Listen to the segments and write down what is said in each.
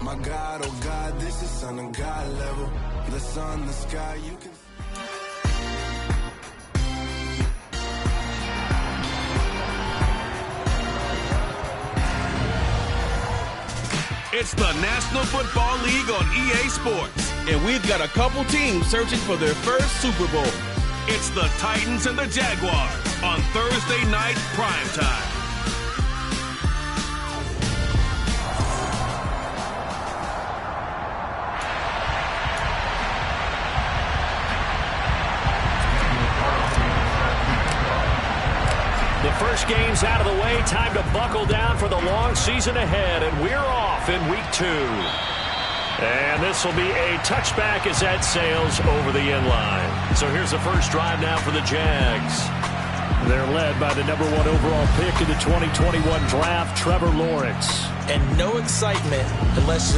My God, oh God, this is Son of God level. The sun, the sky, you can... It's the National Football League on EA Sports, and we've got a couple teams searching for their first Super Bowl. It's the Titans and the Jaguars on Thursday night primetime. The first game's out of the way. Time to buckle down for the long season ahead, and we're off in week 2. And this will be a touchback as that sails over the end line. So here's the first drive now for the Jags. They're led by the number 1 overall pick in the 2021 draft, Trevor Lawrence. And no excitement unless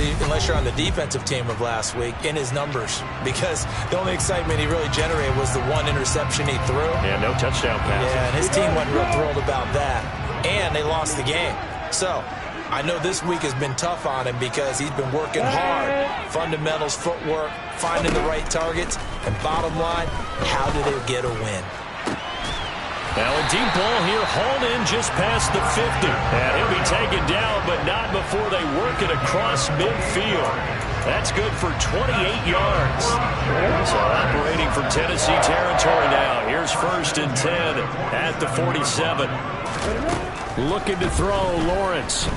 you're on the defensive team of last week in his numbers, because the only excitement he really generated was the 1 interception he threw. Yeah, no touchdown passes. Yeah, and his team wasn't real thrilled about that. And they lost the game. So I know this week has been tough on him because he's been working hard. Fundamentals, footwork, finding the right targets. And bottom line, how did they get a win? Now a deep ball here, hauled in just past the 50. And he'll be taken down, but not before they work it across midfield. That's good for 28 yards. So operating from Tennessee territory now. Here's 1st and 10 at the 47. Looking to throw, Lawrence.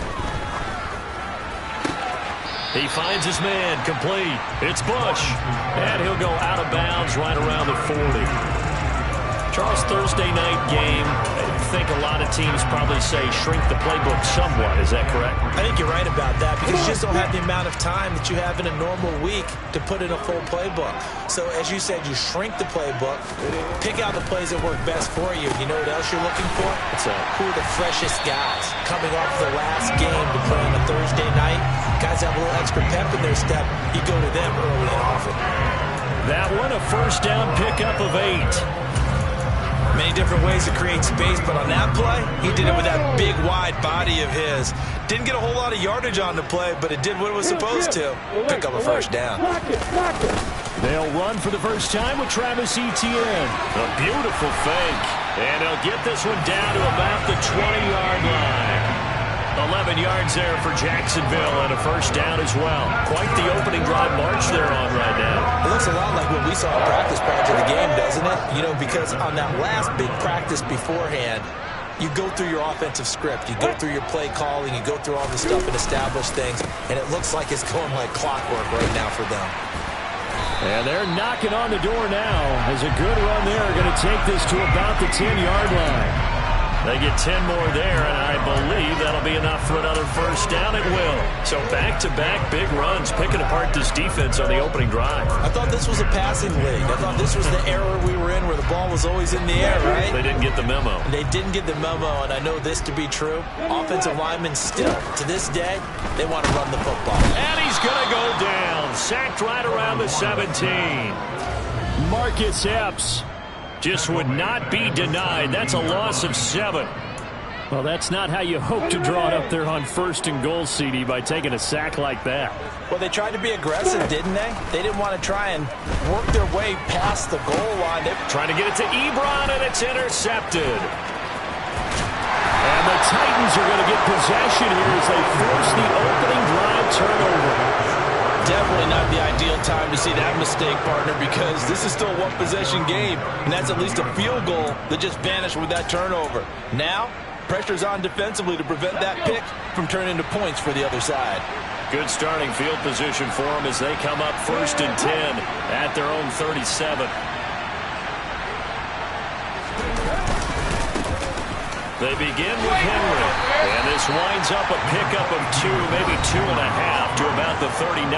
He finds his man, complete. It's Bush. And he'll go out of bounds right around the 40. Charles, Thursday night game, I think a lot of teams probably say shrink the playbook somewhat. Is that correct? I think you're right about that, because you just don't have the amount of time that you have in a normal week to put in a full playbook. So as you said, you shrink the playbook, pick out the plays that work best for you. You know what else you're looking for? Who are the freshest guys coming off the last game to play on a Thursday night? Guys have a little extra pep in their step. You go to them early and often. That one, a first down pickup of 8. Many different ways to create space, but on that play, he did it with that big, wide body of his. Didn't get a whole lot of yardage on the play, but it did what it was supposed to. Pick up a first down. They'll run for the first time with Travis Etienne. A beautiful fake. And they'll get this one down to about the 20-yard line. 11 yards there for Jacksonville and a first down as well. Quite the opening drive march they're on right now. It looks a lot like what we saw in practice prior to the game, doesn't it? You know, because on that last big practice beforehand, you go through your offensive script, you go through your play calling, you go through all the stuff and establish things, and it looks like it's going like clockwork right now for them. And they're knocking on the door now. As a good run there, going to take this to about the 10-yard line. They get 10 more there, and I believe that'll be enough for another first down. It will. So back-to-back big runs, picking apart this defense on the opening drive. I thought this was a passing league. I thought this was the era we were in where the ball was always in the air, right? They didn't get the memo. They didn't get the memo, and I know this to be true. Offensive linemen still, to this day, they want to run the football. And he's going to go down. Sacked right around the 17. Marcus Epps just would not be denied. That's a loss of 7. Well, that's not how you hope to draw it up there on 1st and goal, CD, by taking a sack like that. Well, they tried to be aggressive, didn't they? They didn't want to try and work their way past the goal line. They trying to get it to Ebron, and it's intercepted. And the Titans are going to get possession here as they force the opening drive turnover. Definitely not the ideal time to see that mistake, partner, because this is still a one-possession game, and that's at least a field goal that just vanished with that turnover. Now, pressure's on defensively to prevent that pick from turning into points for the other side. Good starting field position for them as they come up 1st and 10 at their own 37. They begin with Henry, and this winds up a pickup of 2, maybe 2.5 to about the 39.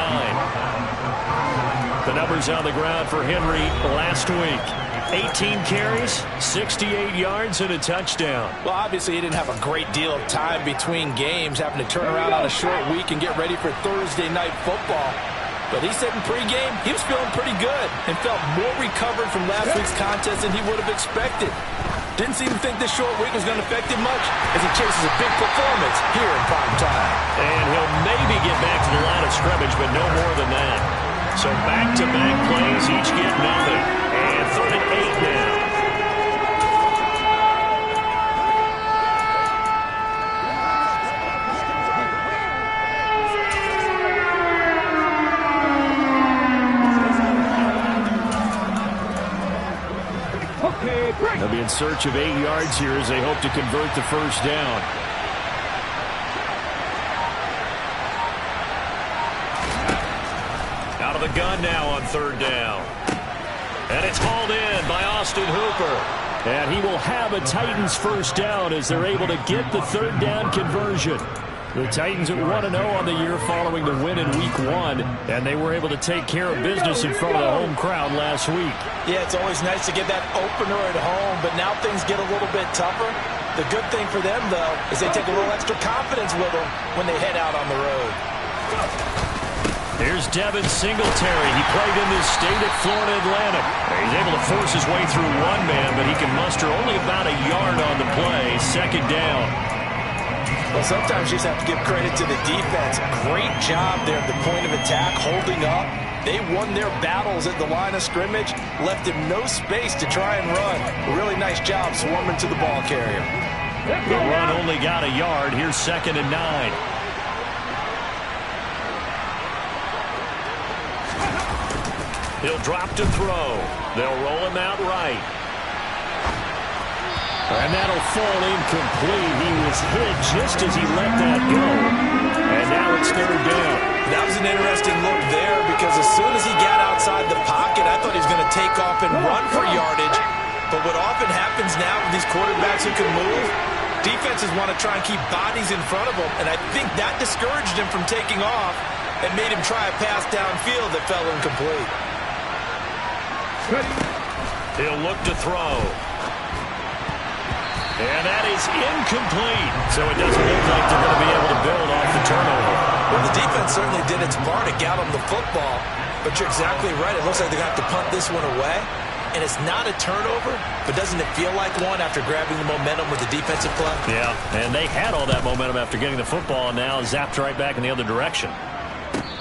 The numbers on the ground for Henry last week. 18 carries, 68 yards, and a touchdown. Well, obviously, he didn't have a great deal of time between games, having to turn around on a short week and get ready for Thursday night football. But he said in pregame, he was feeling pretty good and felt more recovered from last week's contest than he would have expected. Didn't seem to think this short week was going to affect him much as he chases a big performance here in prime time. And he'll maybe get back to the line of scrimmage So back-to-back plays, each get nothing. And 3rd and 8 now. They'll be in search of 8 yards here as they hope to convert the first down. Out of the gun now on 3rd down. And it's hauled in by Austin Hooper. And he will have a Titans first down as they're able to get the 3rd down conversion. The Titans are 1-0 on the year following the win in Week 1, and they were able to take care of business in front of the home crowd last week. Yeah, it's always nice to get that opener at home, but now things get a little bit tougher. The good thing for them, though, is they take a little extra confidence with them when they head out on the road. Here's Devin Singletary. He played in this state at Florida Atlantic. He's able to force his way through one man, but he can muster only about a yard on the play. 2nd down. Well, sometimes you just have to give credit to the defense. Great job there at the point of attack, holding up. They won their battles at the line of scrimmage, left him no space to try and run. A really nice job swarming to the ball carrier. The run only got a yard. Here's 2nd and 9. He'll drop to throw. They'll roll him out right. And that'll fall incomplete. He was hit just as he let that go. And now it's 3rd down. That was an interesting look there because as soon as he got outside the pocket, I thought he was going to take off and run for yardage. But what often happens now with these quarterbacks who can move, defenses want to try and keep bodies in front of them. And I think that discouraged him from taking off and made him try a pass downfield that fell incomplete. He'll look to throw. And that is incomplete. So it doesn't look like they're going to be able to build off the turnover. Well, the defense certainly did its part to get them the football. But you're exactly right. It looks like they're going to have to punt this one away. And it's not a turnover, but doesn't it feel like one after grabbing the momentum with the defensive play? Yeah, and they had all that momentum after getting the football and now zapped right back in the other direction.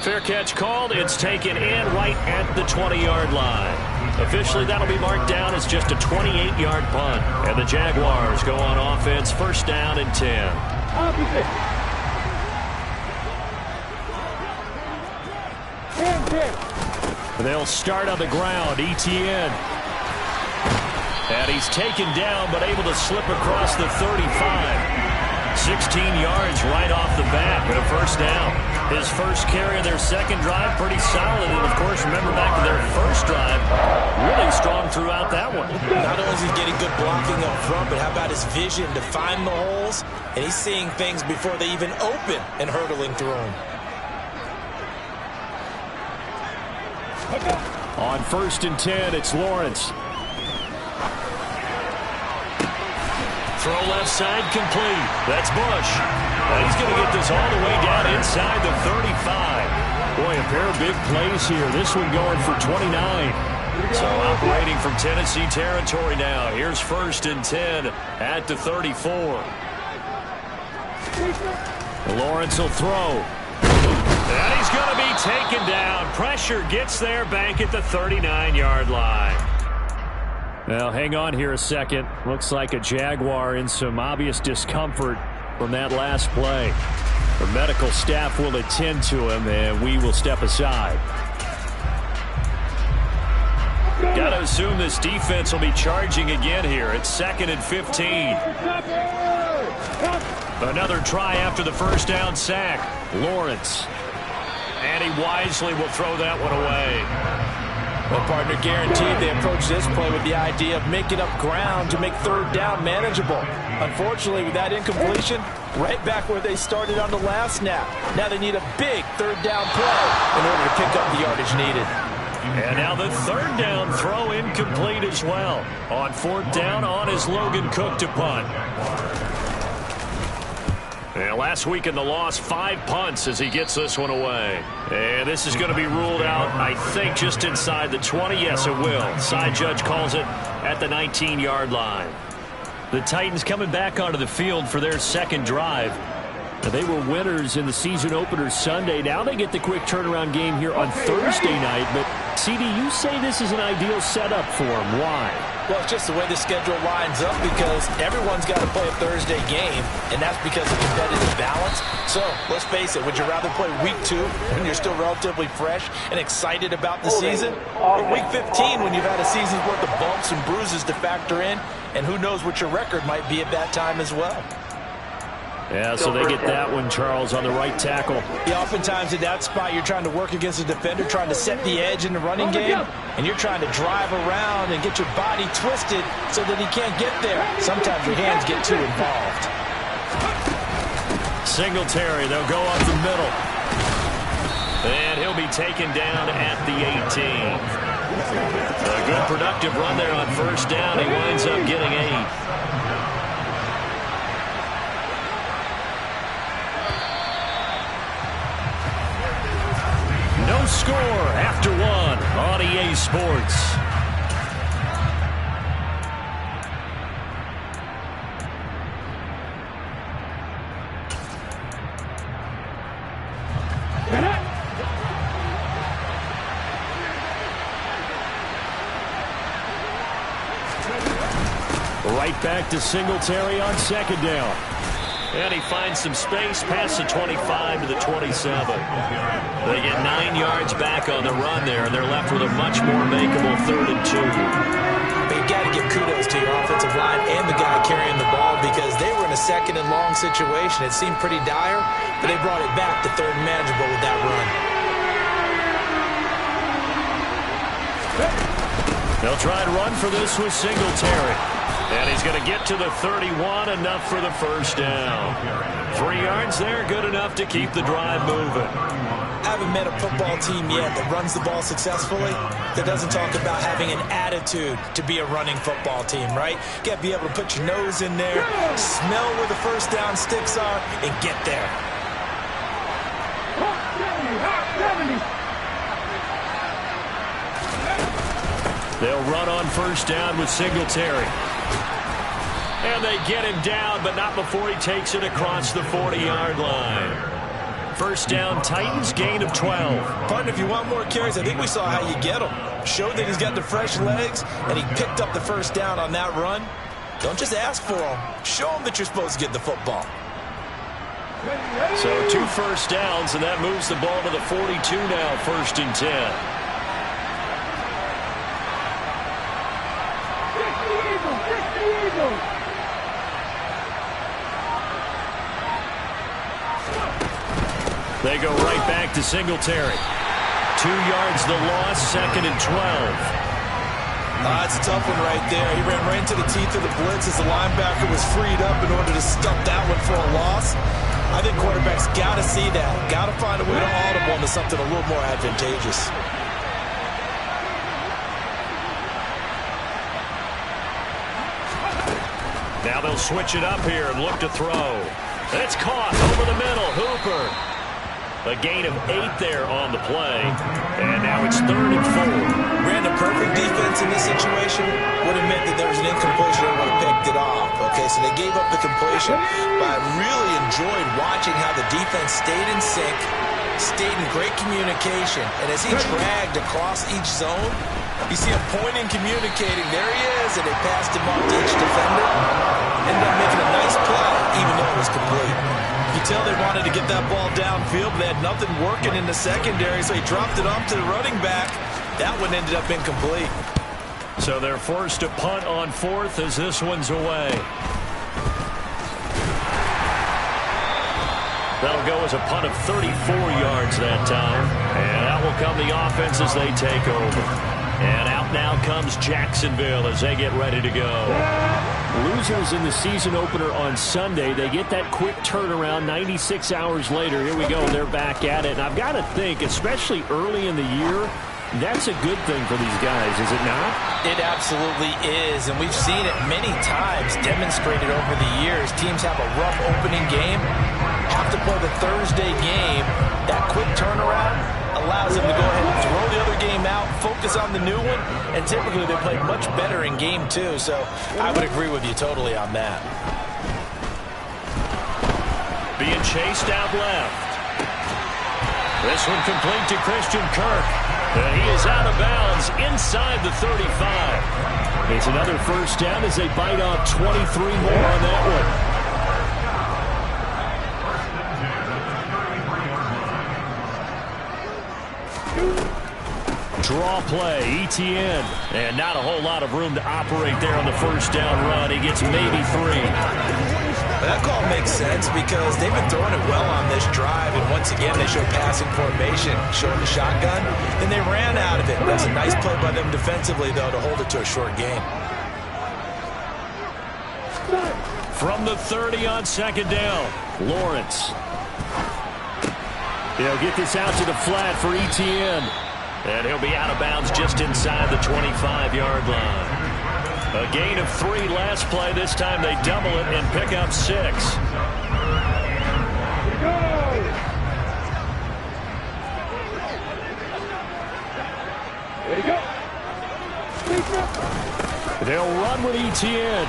Fair catch called. It's taken in right at the 20-yard line. Officially, that'll be marked down as just a 28-yard punt. And the Jaguars go on offense, 1st down and 10. They'll start on the ground. Etienne. And he's taken down, but able to slip across the 35. 16 yards right off the bat and a 1st down. His first carry of their 2nd drive, pretty solid. And, of course, remember back to their 1st drive, really strong throughout that one. Not only is he getting good blocking up front, but how about his vision to find the holes? And he's seeing things before they even open and hurdling through them. On 1st and 10, it's Lawrence. Throw left side complete. That's Bush. And he's going to get this all the way down inside the 35. Boy, a pair of big plays here. This one going for 29. So operating from Tennessee territory now. Here's 1st and 10 at the 34. Lawrence will throw. And he's going to be taken down. Pressure gets there back at the 39-yard line. Well, hang on here a second. Looks like a Jaguar in some obvious discomfort from that last play. The medical staff will attend to him, and we will step aside. Got to assume this defense will be charging again here. It's 2nd and 15. Another try after the 1st down sack. Lawrence. And he wisely will throw that one away. Well, partner, guaranteed they approach this play with the idea of making up ground to make 3rd down manageable. Unfortunately, with that incompletion, right back where they started on the last snap. Now they need a big 3rd down play in order to pick up the yardage needed. And now the 3rd down throw incomplete as well. On 4th down, on is Logan Cook to punt. And last week in the loss, 5 punts as he gets this one away. And this is going to be ruled out, I think, just inside the 20. Yes, it will. Side judge calls it at the 19-yard line. The Titans coming back onto the field for their 2nd drive. They were winners in the season opener Sunday. Now they get the quick turnaround game here on Thursday night. But, CD, you say this is an ideal setup for them. Why? Well, it's just the way the schedule lines up because everyone's got to play a Thursday game, and that's because of competitive balance. So, let's face it, would you rather play week 2 when you're still relatively fresh and excited about the season, or week 15 when you've had a season's worth of bumps and bruises to factor in, and who knows what your record might be at that time as well? Yeah, so they get that one, Charles, on the right tackle. Yeah, oftentimes at that spot, you're trying to work against a defender, trying to set the edge in the running game, and you're trying to drive around and get your body twisted so that he can't get there. Sometimes your hands get too involved. Singletary, they'll go up the middle. And he'll be taken down at the 18. A good productive run there on first down. He winds up getting 8. No score after 1 on EA Sports. Right back to Singletary on second down. And he finds some space past the 25 to the 27. They get 9 yards back on the run there, and they're left with a much more makeable 3rd and 2. But you got to give kudos to your offensive line and the guy carrying the ball because they were in a 2nd and long situation. It seemed pretty dire, but they brought it back to 3rd and manageable with that run. They'll try and run for this with Singletary. And he's going to get to the 31, enough for the first down. 3 yards there, good enough to keep the drive moving. I haven't met a football team yet that runs the ball successfully that doesn't talk about having an attitude to be a running football team, right? You got to be able to put your nose in there, smell where the first down sticks are, and get there. They'll run on first down with Singletary. And they get him down, but not before he takes it across the 40-yard line. First down, Titans, gain of 12. Partner, if you want more carries, I think we saw how you get him. Showed that he's got the fresh legs, and he picked up the first down on that run. Don't just ask for him. Show him that you're supposed to get the football. So 2 first downs, and that moves the ball to the 42 now, 1st and 10. They go right back to Singletary. 2 yards the loss, 2nd and 12. That's a tough one right there. He ran right into the teeth of the blitz as the linebacker was freed up in order to stuff that one for a loss. I think quarterbacks got to see that. Got to find a way to audible into something a little more advantageous. Now they'll switch it up here and look to throw. It's caught over the middle. Hooper. A gain of 8 there on the play. And now it's 3rd and 4. Ran a perfect defense in this situation. Would have meant that there was an incompletion and would have picked it off. Okay, so they gave up the completion. But I really enjoyed watching how the defense stayed in sync, stayed in great communication. And as he dragged across each zone, you see him pointing, communicating. There he is, and they passed him off to each defender. Ended up making a nice play, even though it was complete. You tell they wanted to get that ball downfield, but they had nothing working in the secondary, so he dropped it off to the running back. That one ended up incomplete. So they're forced to punt on 4th as this one's away. That'll go as a punt of 34 yards that time. And out will come the offense as they take over. And out now comes Jacksonville as they get ready to go. Losers in the season opener on Sunday. They get that quick turnaround 96 hours later. Here we go. They're back at it. And I've got to think, especially early in the year, that's a good thing for these guys, is it not? It absolutely is, and we've seen it many times demonstrated over the years. Teams have a rough opening game, have to play the Thursday game. That quick turnaround allows them to go ahead and throw the other game out, focus on the new one, and typically they play much better in game 2, so I would agree with you totally on that. being chased out left. This one complete to Christian Kirk. And he is out of bounds inside the 35. It's another first down as they bite off 23 more on that one. Draw play, ETN. And not a whole lot of room to operate there on the first down run. He gets maybe 3. That call makes sense because they've been throwing it well on this drive, and once again they show passing formation, showing the shotgun. Then they ran out of it. That's a nice play by them defensively, though, to hold it to a short game. From the 30 on second down, Lawrence. He'll get this out to the flat for ETN. And he'll be out of bounds just inside the 25-yard line. A gain of 3 last play. This time they double it and pick up 6. There you go. They'll run with ETN.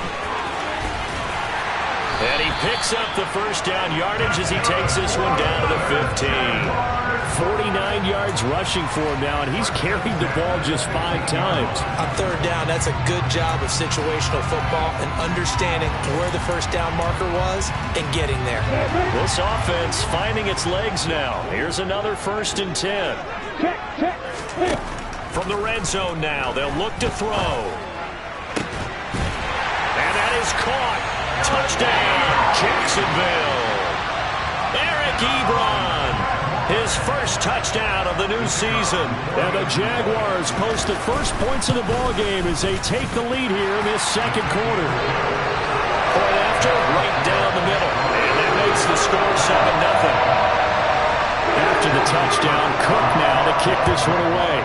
And he picks up the first down yardage as he takes this one down to the 15. 49 yards rushing for him now, and he's carried the ball just 5 times. On third down, that's a good job of situational football and understanding where the first down marker was and getting there. This offense finding its legs now. Here's another 1st and 10. From the red zone now, they'll look to throw. And that is caught. Touchdown, Jacksonville. Eric Ebron, his first touchdown of the new season. And the Jaguars post the first points of the ballgame as they take the lead here in this second quarter. Point after, right down the middle. And that makes the score 7-0. After the touchdown, Cook now to kick this one away.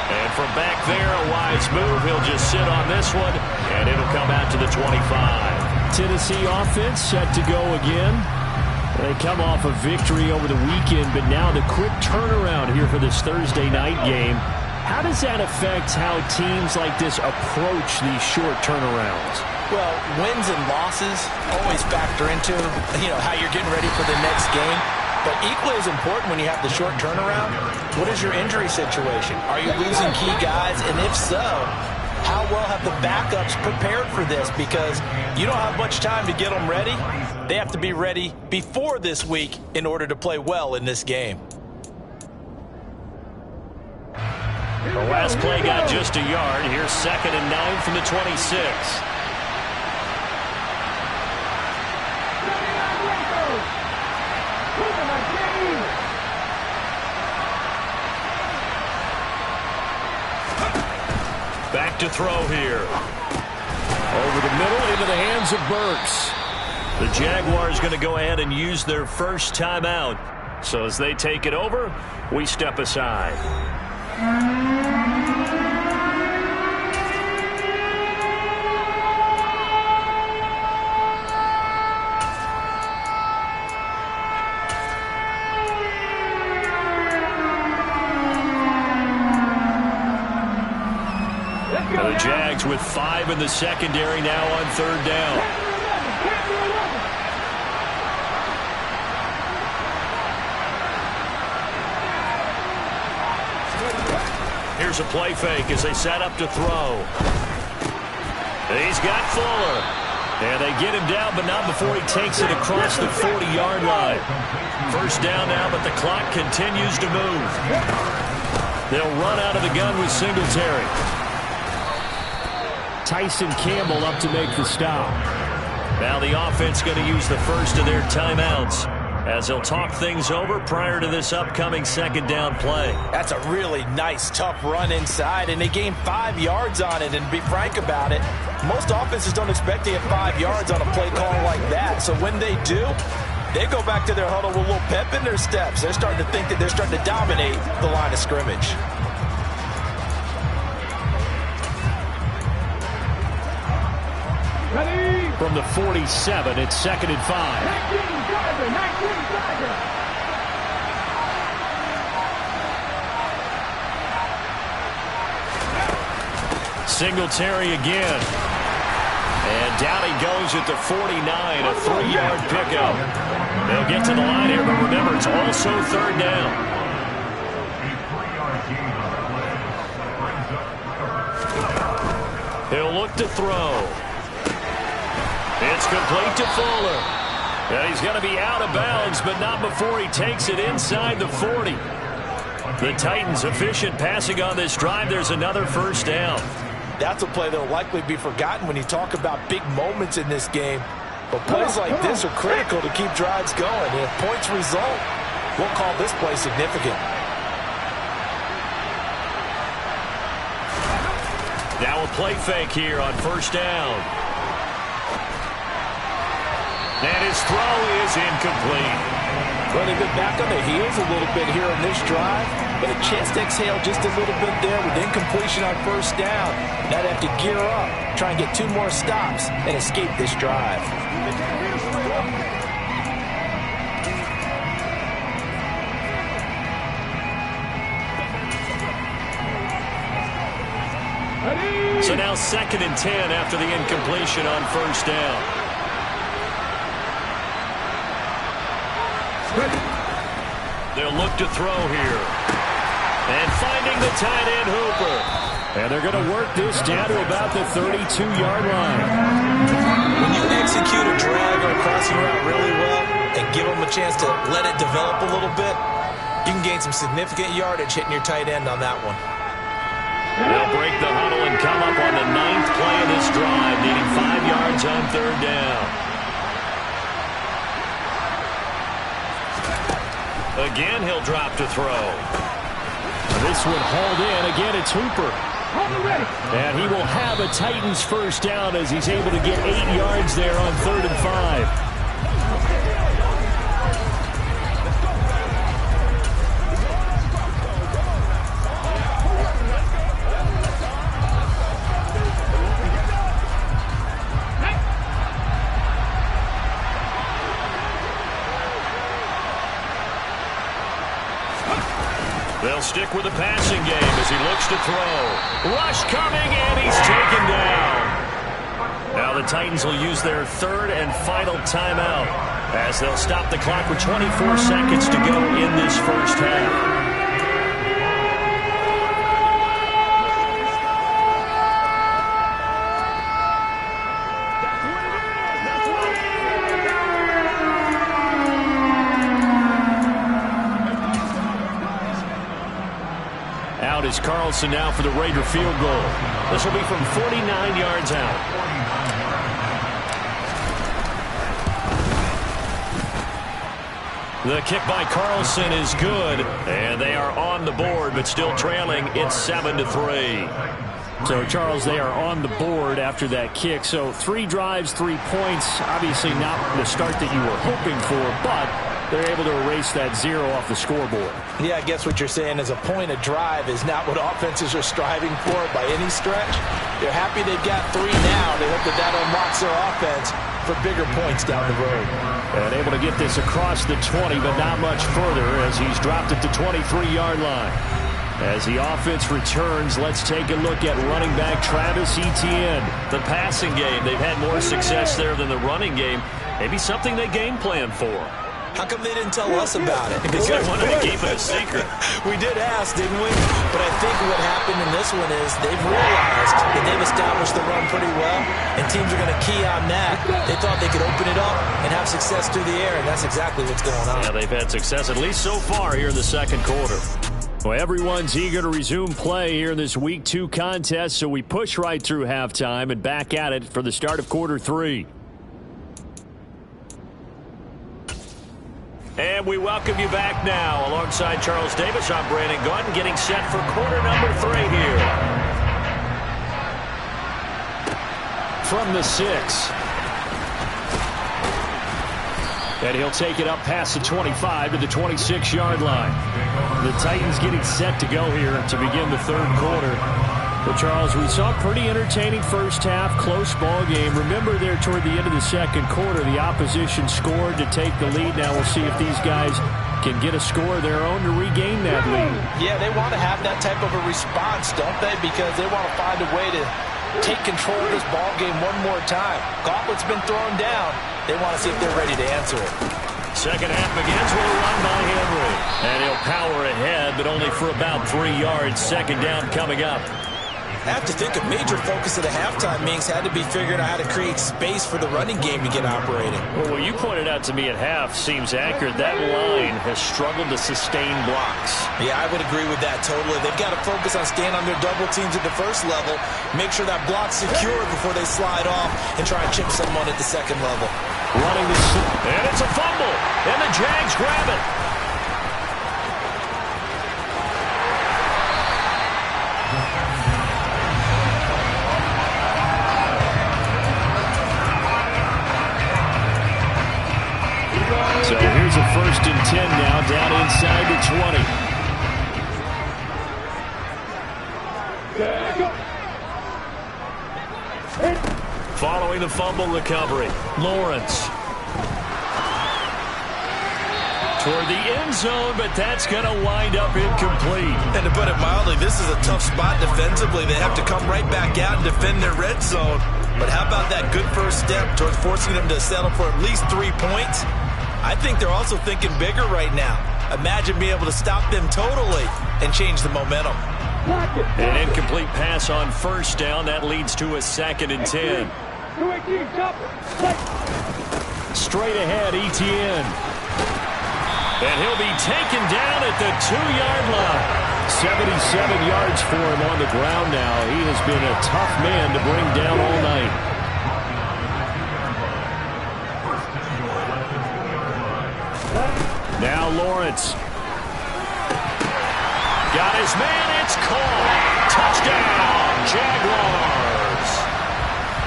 And from back there, a wise move. He'll just sit on this one, and it'll come out to the 25. Tennessee offense set to go again. They come off a victory over the weekend, but now the quick turnaround here for this Thursday night game. How does that affect how teams like this approach these short turnarounds? Well, wins and losses always factor into, how you're getting ready for the next game. But equally as important when you have the short turnaround, what is your injury situation? Are you losing key guys? And if so, how well have the backups prepared for this? Because you don't have much time to get them ready. They have to be ready before this week in order to play well in this game. The last play got just a yard. Here's 2nd and 9 from the 26. Back to throw here. Over the middle into the hands of Burks. The Jaguars going to go ahead and use their first timeout. So as they take it over, we step aside. The Jags with 5 in the secondary now on 3rd down. Here's a play fake as they set up to throw. He's got Fuller. And they get him down, but not before he takes it across the 40-yard line. First down now, but the clock continues to move. They'll run out of the gun with Singletary. Tyson Campbell up to make the stop. Now the offense going to use the first of their timeouts as they'll talk things over prior to this upcoming 2nd down play. That's a really nice, tough run inside, and they gained 5 yards on it. And to be frank about it, most offenses don't expect to get 5 yards on a play call like that. So when they do, they go back to their huddle with a little pep in their steps. They're starting to think that they're starting to dominate the line of scrimmage. From the 47, it's 2nd and 5. Singletary again. And down he goes at the 49, a 3-yard pickup. They'll get to the line here, but remember, it's also third down. He'll look to throw. It's complete to Fuller. And he's going to be out of bounds, but not before he takes it inside the 40. The Titans efficient passing on this drive. There's another first down. That's a play that will likely be forgotten when you talk about big moments in this game. But plays like this are critical to keep drives going. And if points result, we'll call this play significant. Now a play fake here on first down. And his throw is incomplete. Well, they've been back on their heels a little bit here in this drive, but a chance to exhale just a little bit there with incompletion on first down. Now they have to gear up, try and get 2 more stops, and escape this drive. So now 2nd and 10 after the incompletion on first down. They'll look to throw here. And finding the tight end Hooper. And they're going to work this down to about the 32-yard line. When you execute a drag or a crossing route really well and give them a chance to let it develop a little bit, you can gain some significant yardage hitting your tight end on that one. They'll break the huddle and come up on the 9th play of this drive, needing 5 yards on third down. Again, he'll drop to throw. This one hauled in. Again, it's Hooper. And he will have a Titans first down as he's able to get 8 yards there on 3rd and 5. They'll stick with the passing game as he looks to throw. Rush coming, and he's taken down. Now the Titans will use their 3rd and final timeout as they'll stop the clock with 24 seconds to go in this first half. Out is Carlson now for the Raider field goal. This will be from 49 yards out. The kick by Carlson is good, and they are on the board, but still trailing. It's 7-3. So, Charles, they are on the board after that kick. So 3 drives, 3 points. Obviously not the start that you were hoping for, but they're able to erase that 0 off the scoreboard. Yeah, I guess what you're saying is a point of drive is not what offenses are striving for by any stretch. They're happy they've got 3 now. They hope that unlocks their offense for bigger points down the road. And able to get this across the 20, but not much further as he's dropped at the 23-yard line. As the offense returns, let's take a look at running back Travis Etienne. The passing game, they've had more success there than the running game. Maybe something they game plan for. How come they didn't tell us about it? Because they wanted to keep it a secret. We did ask, didn't we? But I think what happened in this one is they've realized that they've established the run pretty well, and teams are going to key on that. They thought they could open it up and have success through the air, and that's exactly what's going on. Yeah, they've had success, at least so far, here in the second quarter. Well, everyone's eager to resume play here in this Week 2 contest, so we push right through halftime and back at it for the start of quarter 3. And we welcome you back now. Alongside Charles Davis, I'm Brandon Gaudin, getting set for quarter number 3 here. From the 6. And he'll take it up past the 25 to the 26-yard line. The Titans getting set to go here to begin the third quarter. Well, Charles, we saw a pretty entertaining first half, close ball game. Remember there toward the end of the second quarter, the opposition scored to take the lead. Now we'll see if these guys can get a score of their own to regain that lead. Yeah, they want to have that type of a response, don't they? Because they want to find a way to take control of this ball game one more time. Gauntlet's been thrown down. They want to see if they're ready to answer it. Second half begins with a run by Henry. And he'll power ahead, but only for about 3 yards. Second down coming up. I have to think a major focus of the halftime meetings had to be figuring out how to create space for the running game to get operating. Well, what you pointed out to me at half seems accurate. That line has struggled to sustain blocks. Yeah, I would agree with that totally. They've got to focus on staying on their double teams at the first level, make sure that block's secure before they slide off and try and chip someone at the second level. Running this, and it's a fumble, and the Jags grab it. So here's a 1st and 10 now, down inside the 20. Following the fumble recovery, Lawrence. Toward the end zone, but that's going to wind up incomplete. And to put it mildly, this is a tough spot defensively. They have to come right back out and defend their red zone. But how about that good first step towards forcing them to settle for at least 3 points? I think they're also thinking bigger right now. Imagine being able to stop them totally and change the momentum. An incomplete pass on 1st down. That leads to a 2nd and 10. Straight ahead, Etienne. And he'll be taken down at the 2-yard line. 77 yards for him on the ground now. He has been a tough man to bring down all night. Now Lawrence. Got his man. It's caught. Touchdown, Jaguars.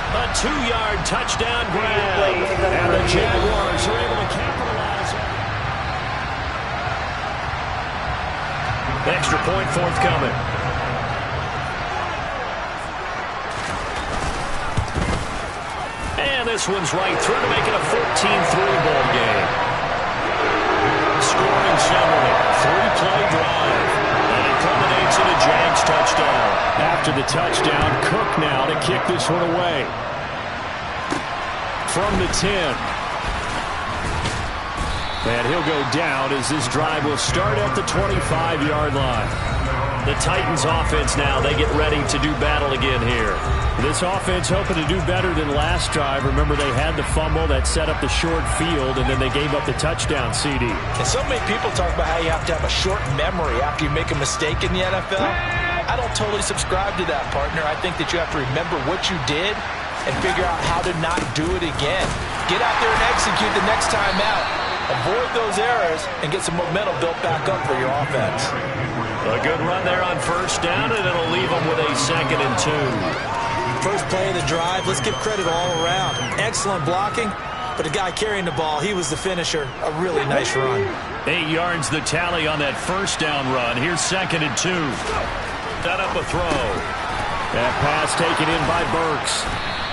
A 2-yard touchdown grab. And the Jaguars are able to capitalize. Extra point forthcoming. And this one's right through to make it a 14-3 ball game. Scoring summary, 3-play drive, and it culminates in a Jags touchdown. After the touchdown, Cook now to kick this one away. From the 10. And he'll go down as this drive will start at the 25-yard line. The Titans offense now, they get ready to do battle again here. This offense hoping to do better than last drive. Remember, they had the fumble that set up the short field, and then they gave up the touchdown, CD. And so many people talk about how you have to have a short memory after you make a mistake in the NFL. I don't totally subscribe to that, partner. I think that you have to remember what you did and figure out how to not do it again. Get out there and execute the next time out. Avoid those errors and get some momentum built back up for your offense. A good run there on 1st down, and it'll leave them with a 2nd and 2. First play of the drive, let's give credit all around. Excellent blocking, but the guy carrying the ball, he was the finisher. A really nice run. 8 yards the tally on that 1st down run. Here's 2nd and 2. Set up a throw. That pass taken in by Burks.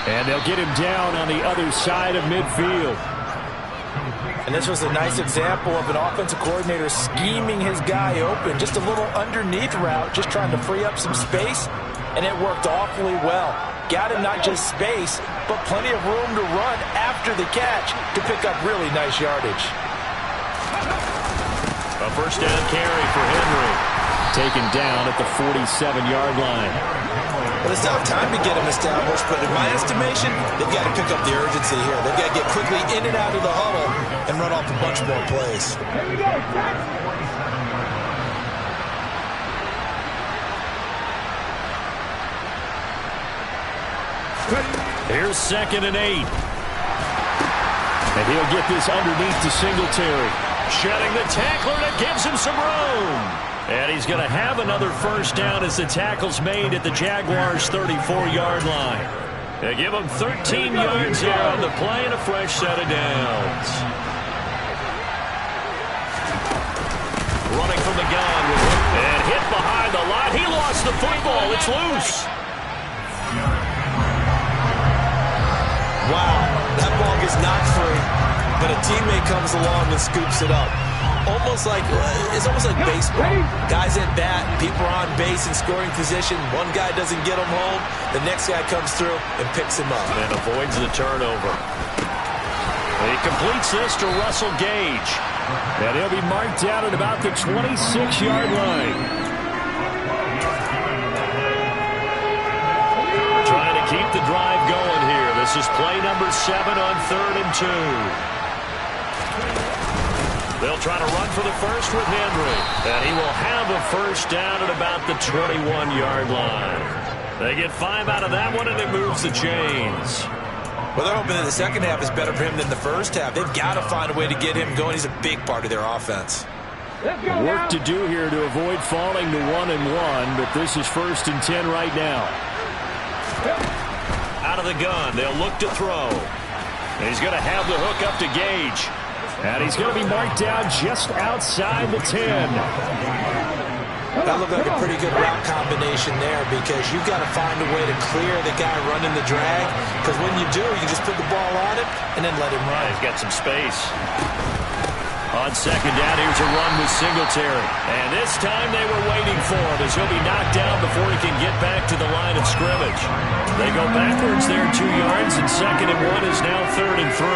And they'll get him down on the other side of midfield. And this was a nice example of an offensive coordinator scheming his guy open. Just a little underneath route, just trying to free up some space, and it worked awfully well. Got him not just space, but plenty of room to run after the catch to pick up really nice yardage. A 1st down carry for Henry. Taken down at the 47-yard line. Well, it's not time to get him established, but in my estimation, they've got to pick up the urgency here. They've got to get quickly in and out of the huddle and run off a bunch more plays. Here's 2nd and 8. And he'll get this underneath to Singletary. Shedding the tackler, and it gives him some room. And he's going to have another 1st down as the tackle's made at the Jaguars' 34-yard line. They give him 13 yards there on the play and a fresh set of downs. Running from the gun. And hit behind the line. He lost the football. It's loose. Wow, that ball gets knocked free, but a teammate comes along and scoops it up. almost like baseball. Guys at bat, people are on base in scoring position. One guy doesn't get him home. The next guy comes through and picks him up. And avoids the turnover. He completes this to Russell Gage. And he'll be marked down at about the 26-yard line. Trying to keep the drive going here. This is play number 7 on 3rd and 2. They'll try to run for the first with Henry. And he will have a first down at about the 21-yard line. They get 5 out of that one, and it moves the chains. Well, they're hoping that the second half is better for him than the first half. They've got to find a way to get him going. He's a big part of their offense. Work to do here to avoid falling to 1-1, but this is 1st and 10 right now. Out of the gun, they'll look to throw. And he's going to have the hook up to Gage. And he's going to be marked down just outside the 10. That looked like a pretty good route combination there because you've got to find a way to clear the guy running the drag. Because when you do, you just put the ball on him and then let him run. He's got some space. On second down, here's a run with Singletary. And this time they were waiting for him as he'll be knocked down before he can get back to the line of scrimmage. They go backwards there 2 yards, and 2nd and 1 is now 3rd and 3.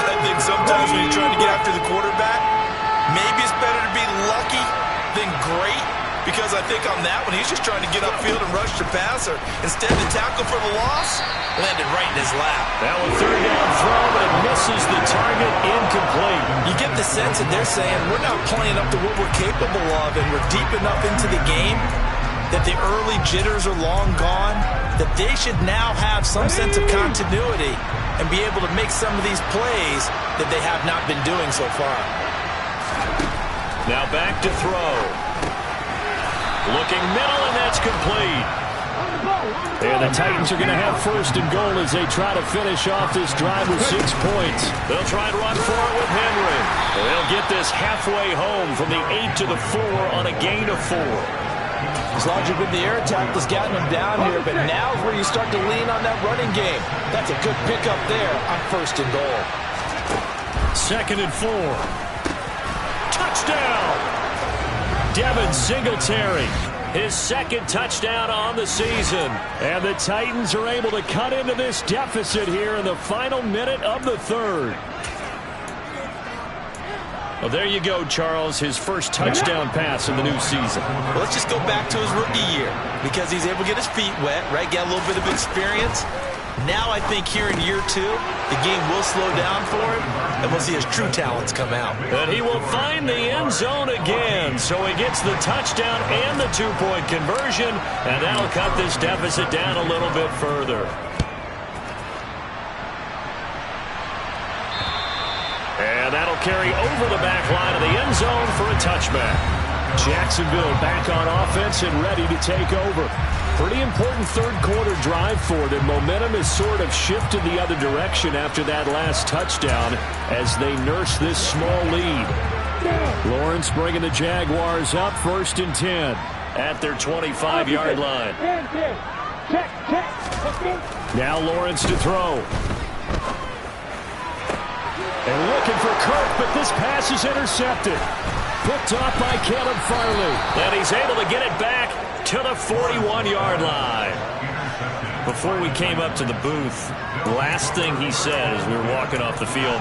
I think sometimes when you're trying to get after the quarterback, maybe it's better to be lucky than great, because I think on that one, he's just trying to get upfield and rush the passer. Instead, the tackle for the loss landed right in his lap. That one 3rd down throw, but it misses the target, incomplete. You get the sense that they're saying, we're not playing up to what we're capable of, and we're deep enough into the game that the early jitters are long gone, that they should now have some sense of continuity and be able to make some of these plays that they have not been doing so far. Now back to throw. Looking middle, and that's complete. And the Titans are going to have 1st and goal as they try to finish off this drive with 6 points. They'll try and run for it with Henry. They'll get this halfway home from the 8 to the 4 on a gain of 4. As long as you've been the air attack that's gotten them down here, but now's where you start to lean on that running game. That's a good pickup there on 1st and goal. 2nd and 4. Touchdown! Devin Singletary, his 2nd touchdown on the season. And the Titans are able to cut into this deficit here in the final minute of the 3rd. Well, there you go, Charles, his first touchdown pass in the new season. Well, let's just go back to his rookie year because he's able to get his feet wet, right? Get a little bit of experience. Now I think here in year 2, the game will slow down for him, and we'll see his true talents come out. And he will find the end zone again, so he gets the touchdown and the 2-point conversion, and that'll cut this deficit down a little bit further. And that'll carry over the back line of the end zone for a touchback. Jacksonville back on offense and ready to take over. Pretty important 3rd quarter drive for them. Momentum has sort of shifted the other direction after that last touchdown as they nurse this small lead. Lawrence bringing the Jaguars up 1st and 10 at their 25-yard line. Now Lawrence to throw. And looking for Kirk, but this pass is intercepted. Picked off by Caleb Farley. And he's able to get it back to the 41-yard line. Before we came up to the booth, last thing he said as we were walking off the field,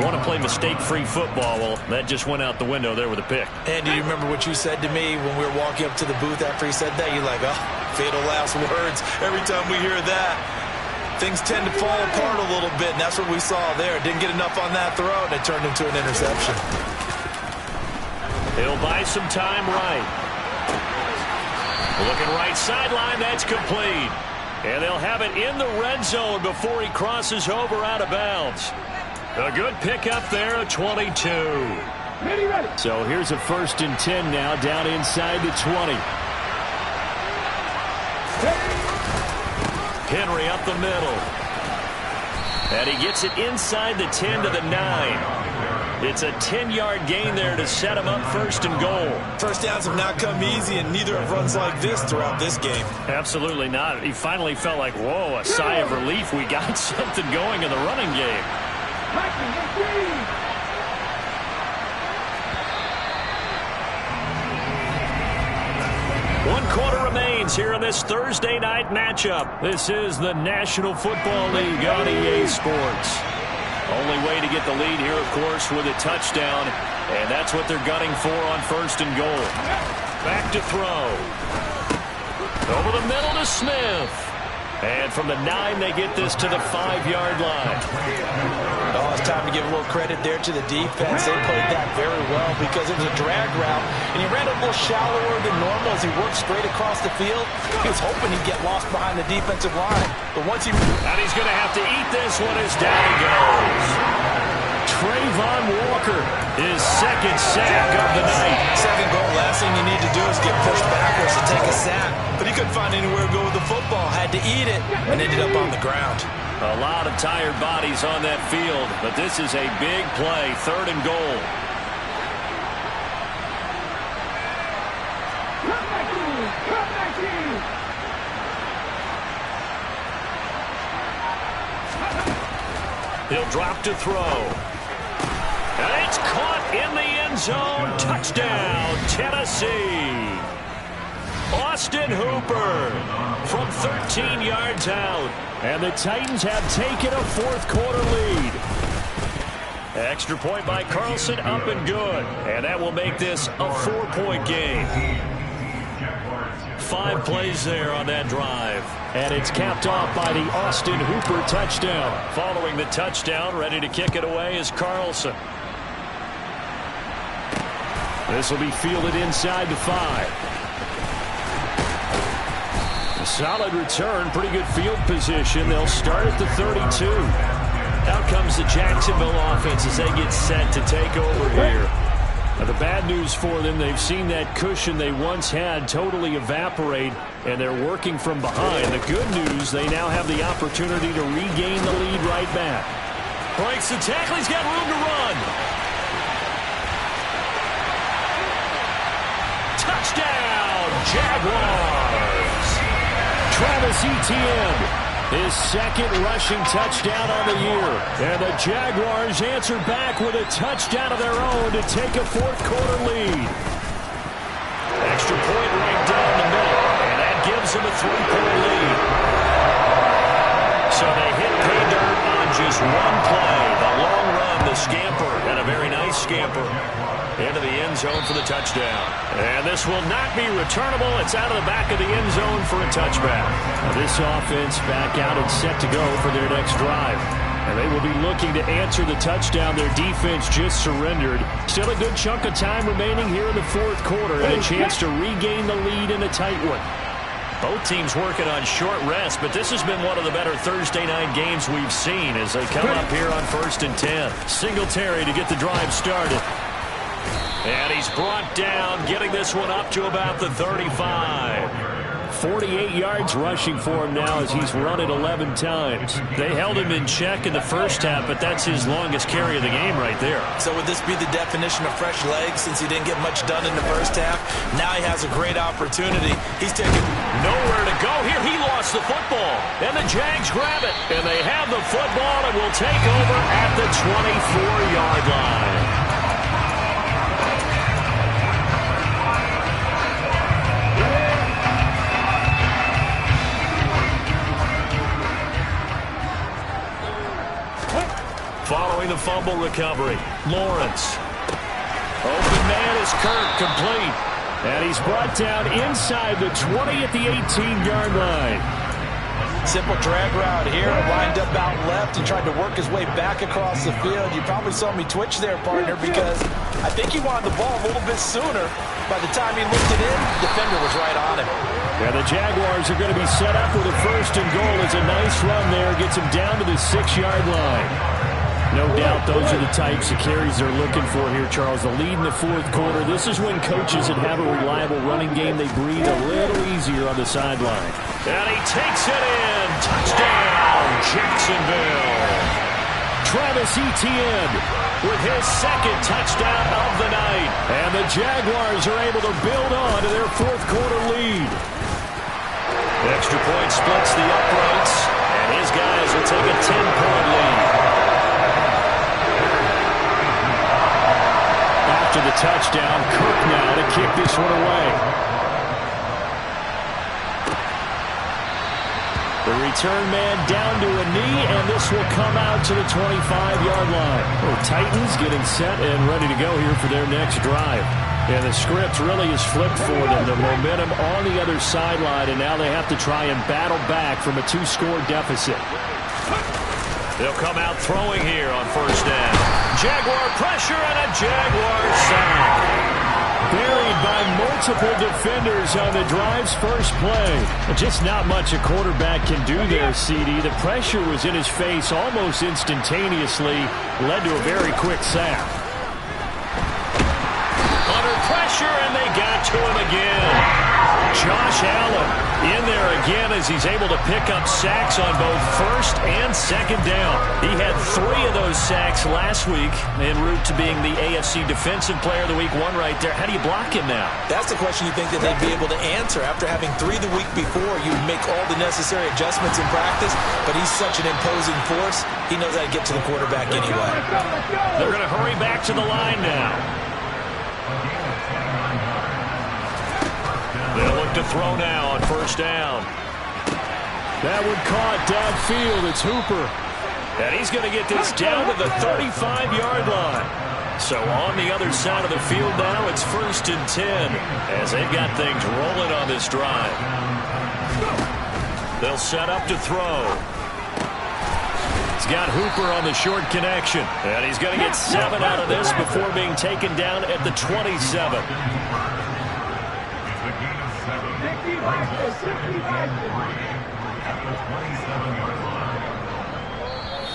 want to play mistake-free football. Well, that just went out the window there with a pick. And do you remember what you said to me when we were walking up to the booth after he said that? You're like, oh, fatal last words. Every time we hear that, things tend to fall apart a little bit, and that's what we saw there. Didn't get enough on that throw, and it turned into an interception. He'll buy some time right. Looking right sideline, that's complete. And they'll have it in the red zone before he crosses over out of bounds. A good pickup there at 22. So here's a 1st and 10 now down inside the 20. Henry up the middle. And he gets it inside the 10 to the 9. It's a 10-yard gain there to set him up 1st and goal. First downs have not come easy, and neither have runs like this throughout this game. Absolutely not. He finally felt like, whoa, a sigh of relief. We got something going in the running game. quarter remains here in this Thursday night matchup. This is the National Football League on EA Sports. Only way to get the lead here, of course, with a touchdown, and that's what they're gunning for on 1st and goal. Back to throw. Over the middle to Smith. And from the 9, they get this to the 5-yard line. Oh, it's time to give a little credit there to the defense. They played that very well because it was a drag route, and he ran a little shallower than normal as he worked straight across the field. He was hoping he'd get lost behind the defensive line. But once he... And he's going to have to eat this one as down he goes. Trayvon Walker, his 2nd sack of the night. 2nd goal, last thing you need to do is get pushed backwards to take a sack. But he couldn't find anywhere to go with the football. Had to eat it and ended up on the ground. A lot of tired bodies on that field, but this is a big play, 3rd and goal. He'll drop to throw. And it's caught in the end zone. Touchdown, Tennessee. Austin Hooper from 13 yards out. And the Titans have taken a 4th quarter lead. Extra point by Carlson, up and good. And that will make this a 4-point game. 5 plays there on that drive. And it's capped off by the Austin Hooper touchdown. Following the touchdown, ready to kick it away is Carlson. This will be fielded inside the 5. A solid return, pretty good field position. They'll start at the 32. Out comes the Jacksonville offense as they get set to take over here. Now, the bad news for them, they've seen that cushion they once had totally evaporate, and they're working from behind. The good news, they now have the opportunity to regain the lead right back. Breaks the tackle. He's got room to run. Touchdown, Jaguars. Travis Etienne, his 2nd rushing touchdown on the year. And the Jaguars answer back with a touchdown of their own to take a 4th quarter lead. Extra point right down the middle, and that gives them a 3-point lead. So they hit pay dirt on just one play. The long run, the scamper, and a very nice scamper into the end zone for the touchdown. And this will not be returnable. It's out of the back of the end zone for a touchback. Now this offense back out and set to go for their next drive. And they will be looking to answer the touchdown their defense just surrendered. Still a good chunk of time remaining here in the 4th quarter and a chance to regain the lead in a tight one. Both teams working on short rest, but this has been one of the better Thursday night games we've seen as they come up here on 1st and 10. Singletary to get the drive started. And he's brought down, getting this one up to about the 35. 48 yards rushing for him now as he's run it 11 times. They held him in check in the first half, but that's his longest carry of the game right there. So would this be the definition of fresh legs since he didn't get much done in the first half? Now he has a great opportunity. He's taking nowhere to go. Here he lost the football, and the Jags grab it. And they have the football and will take over at the 24-yard line. Following the fumble recovery, Lawrence. Open man is Kirk, complete. And he's brought down inside the 20 at the 18-yard line. Simple drag route here, lined up out left and tried to work his way back across the field. You probably saw me twitch there, partner, because I think he wanted the ball a little bit sooner. By the time he looked it in, the defender was right on him. Yeah, the Jaguars are going to be set up with a 1st and goal. It's a nice run there, gets him down to the 6-yard line. No doubt those are the types of carries they're looking for here, Charles. The lead in the 4th quarter. This is when coaches that have a reliable running game, they breathe a little easier on the sideline. And he takes it in. Touchdown, Jacksonville. Travis Etienne with his 2nd touchdown of the night. And the Jaguars are able to build on to their 4th quarter lead. Extra point splits the uprights, and his guys will take a 10-point lead. After the touchdown, Kirk now to kick this one away. The return man down to a knee, and this will come out to the 25-yard line. The Titans getting set and ready to go here for their next drive. And the script really is flipped for them. The momentum on the other sideline, and now they have to try and battle back from a 2-score deficit. They'll come out throwing here on first down. Jaguar pressure and a Jaguar sack. Buried by multiple defenders on the drive's first play. Just not much a quarterback can do there, CD. The pressure was in his face almost instantaneously. Led to a very quick sack. Under pressure, and they got to him again. Josh Allen in there again as he's able to pick up sacks on both first and second down. He had 3 of those sacks last week en route to being the AFC Defensive Player of the Week 1 right there. How do you block him now? That's the question you think that they'd be able to answer. After having 3 the week before, you make all the necessary adjustments in practice, but he's such an imposing force, he knows how to get to the quarterback anyway. They're going to hurry back to the line now. They'll look to throw now on first down. That one caught downfield. It's Hooper. And he's going to get this down to the 35-yard line. So on the other side of the field now, it's 1st and 10 as they've got things rolling on this drive. They'll set up to throw. He's got Hooper on the short connection. And he's going to get 7 out of this before being taken down at the 27.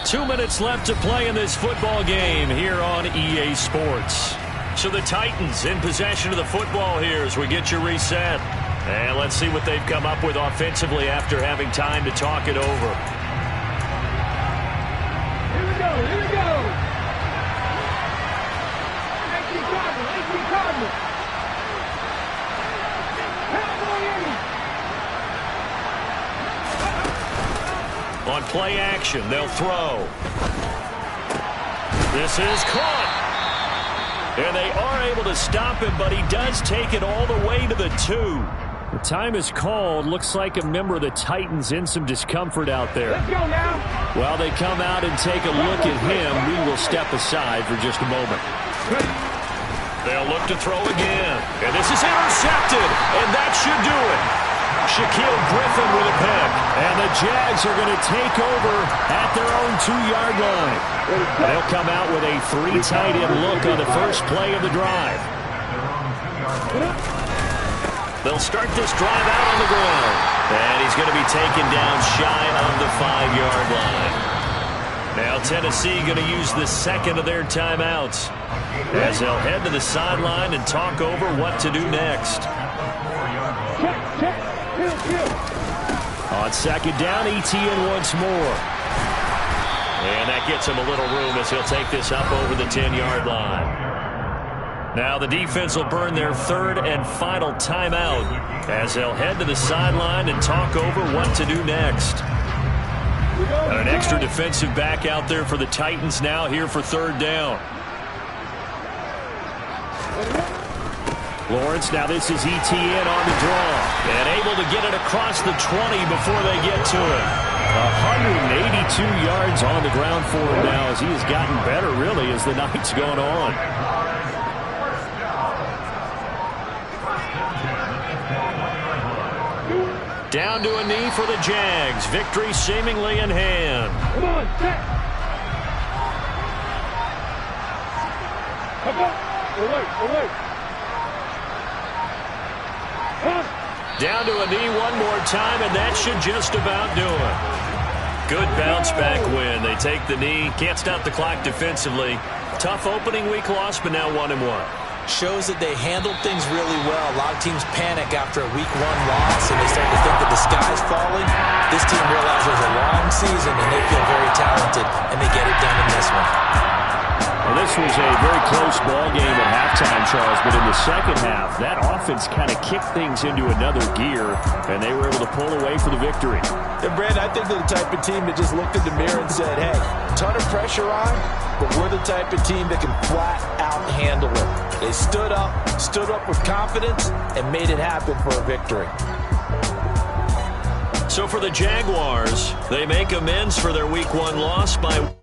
2 minutes left to play in this football game here on EA Sports. So the Titans in possession of the football here as we get you reset. And let's see what they've come up with offensively after having time to talk it over. Here we go, here we go. 18 Cardinals. On play action, they'll throw. This is caught. And they are able to stop him, but he does take it all the way to the 2. The time is called. Looks like a member of the Titans in some discomfort out there. Let's go now. While they come out and take a look at him, we will step aside for just a moment. They'll look to throw again. And this is intercepted, and that should do it. Shaquille Griffin with a pick. And the Jags are going to take over at their own 2-yard line. They'll come out with a 3 tight end look on the first play of the drive. They'll start this drive out on the ground. And he's going to be taken down shy of the 5-yard line. Now Tennessee going to use the second of their timeouts as they'll head to the sideline and talk over what to do next. On second down, ETN once more. And that gets him a little room as he'll take this up over the 10-yard line. Now the defense will burn their 3rd and final timeout as they'll head to the sideline and talk over what to do next. And an extra defensive back out there for the Titans now here for 3rd down. Lawrence, now this is ETN on the draw. And able to get it across the 20 before they get to it. 182 yards on the ground for him now as he has gotten better, really, as the night's gone on. Down to a knee for the Jags. Victory seemingly in hand. Come on, set. Come on. Away. Down to a knee one more time, and that should just about do it. Good bounce-back win. They take the knee. Can't stop the clock defensively. Tough opening week loss, but now 1-1. Shows that they handled things really well. A lot of teams panic after a week 1 loss, and they start to think that the sky's falling. This team realizes there's a long season, and they feel very talented, and they get it done in this one. Well, this was a very close ball game at halftime, Charles, but in the second half, that offense kind of kicked things into another gear, and they were able to pull away for the victory. And, Brad, I think they're the type of team that just looked in the mirror and said, hey, ton of pressure on, but we're the type of team that can flat out handle it. They stood up with confidence, and made it happen for a victory. So for the Jaguars, they make amends for their Week 1 loss by